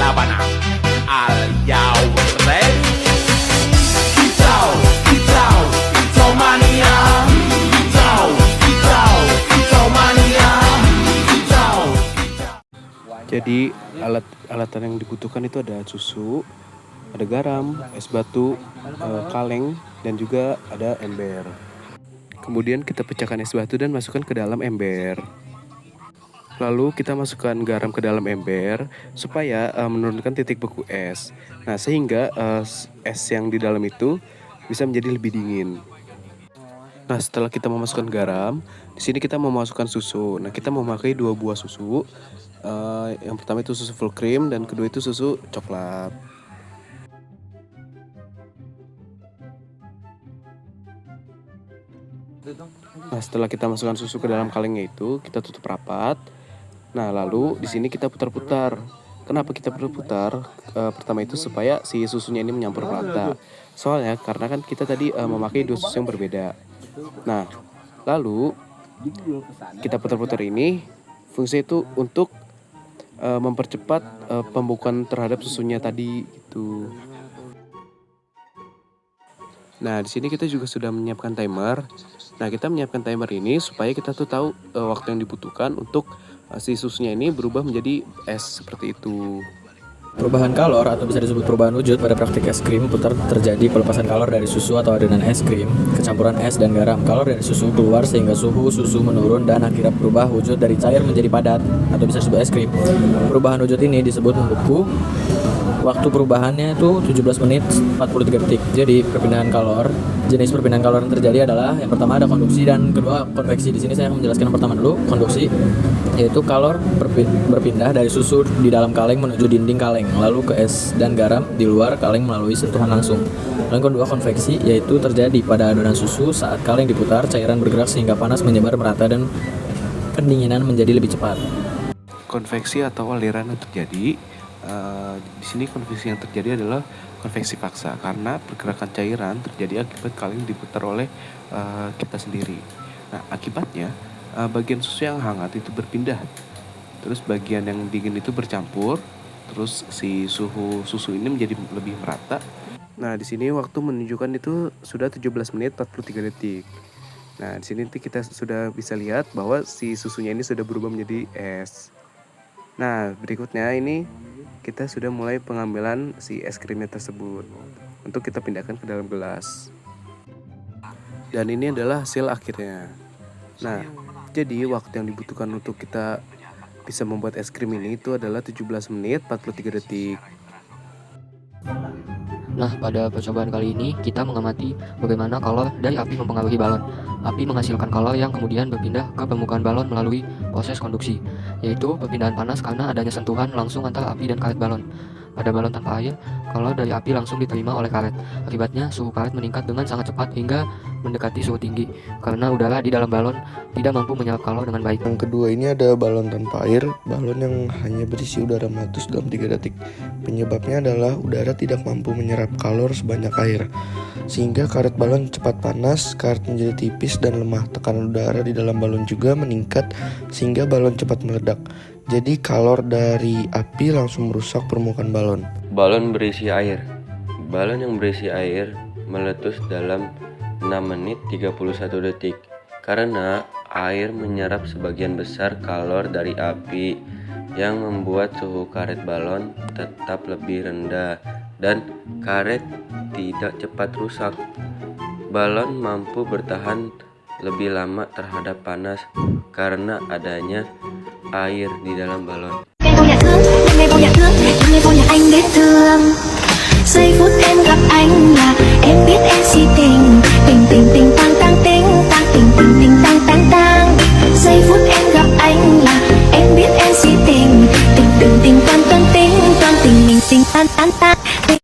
Sabana. Are you ready? Kicau, kicau, kicau mania. Kicau, kicau, kicau mania. Kicau, kicau. Jadi alatan yang dibutuhkan itu ada susu, ada garam, es batu, kaleng, dan juga ada ember. Kemudian kita pecahkan es batu dan masukkan ke dalam ember. Lalu kita masukkan garam ke dalam ember supaya menurunkan titik beku es. Nah, sehingga es yang di dalam itu bisa menjadi lebih dingin. Nah, setelah kita memasukkan garam, di sini kita memasukkan susu. Nah, kita memakai 2 buah susu. Yang pertama itu susu full cream dan kedua itu susu coklat. Nah, setelah kita masukkan susu ke dalam kalengnya itu, kita tutup rapat. Nah, lalu di sini kita putar-putar. Kenapa kita putar-putar? Pertama itu supaya si susunya ini menyampur merata. Soalnya karena kan kita tadi memakai 2 susu yang berbeda. Nah, lalu kita putar-putar ini fungsi itu untuk mempercepat pembukaan terhadap susunya tadi gitu. Nah, di sini kita juga sudah menyiapkan timer. Nah, kita menyiapkan timer ini supaya kita tuh tahu waktu yang dibutuhkan untuk si susunya ini berubah menjadi es seperti itu. Perubahan kalor atau bisa disebut perubahan wujud pada praktik es krim putar terjadi pelepasan kalor dari susu atau adonan es krim, kecampuran es dan garam. Kalor dari susu keluar sehingga suhu susu menurun dan akhirnya berubah wujud dari cair menjadi padat atau bisa disebut es krim. Perubahan wujud ini disebut membeku. Waktu perubahannya itu 17 menit 43 detik. Jadi jenis perpindahan kalor yang terjadi adalah yang pertama ada konduksi dan kedua konveksi. Di sini saya akan menjelaskan yang pertama dulu, konduksi, yaitu kalor berpindah dari susu di dalam kaleng menuju dinding kaleng, lalu ke es dan garam di luar kaleng melalui sentuhan langsung. Lalu kedua konveksi, yaitu terjadi pada adonan susu saat kaleng diputar, cairan bergerak sehingga panas menyebar merata dan pendinginan menjadi lebih cepat. Konveksi atau aliran yang terjadi di sini konveksi yang terjadi adalah konveksi paksa karena pergerakan cairan terjadi akibat kaleng diputar oleh kita sendiri. Nah, akibatnya bagian susu yang hangat itu berpindah, terus bagian yang dingin itu bercampur, terus si suhu susu ini menjadi lebih merata. Nah, di sini waktu menunjukkan itu sudah 17 menit 43 detik. Nah, di sini kita sudah bisa lihat bahwa si susunya ini sudah berubah menjadi es. Nah, berikutnya ini kita sudah mulai pengambilan si es krimnya tersebut untuk kita pindahkan ke dalam gelas. Dan ini adalah hasil akhirnya. Nah, jadi waktu yang dibutuhkan untuk kita bisa membuat es krim ini itu adalah 17 menit 43 detik. Nah, pada percobaan kali ini kita mengamati bagaimana kalor dari api mempengaruhi balon. Api menghasilkan kalor yang kemudian berpindah ke permukaan balon melalui proses konduksi, yaitu perpindahan panas karena adanya sentuhan langsung antara api dan karet balon. Pada balon tanpa air, kalor dari api langsung diterima oleh karet. Akibatnya suhu karet meningkat dengan sangat cepat hingga mendekati suhu tinggi karena udara di dalam balon tidak mampu menyerap kalor dengan baik. Yang kedua ini ada balon tanpa air, balon yang hanya berisi udara meletus dalam 3 detik. Penyebabnya adalah udara tidak mampu menyerap kalor sebanyak air, sehingga karet balon cepat panas, karet menjadi tipis dan lemah. Tekanan udara di dalam balon juga meningkat sehingga balon cepat meledak. Jadi kalor dari api langsung merusak permukaan balon. Balon berisi air. Balon yang berisi air meletus dalam 6 menit 31 detik karena air menyerap sebagian besar kalor dari api yang membuat suhu karet balon tetap lebih rendah dan karet tidak cepat rusak. Balon mampu bertahan lebih lama terhadap panas karena adanya air di dalam balon.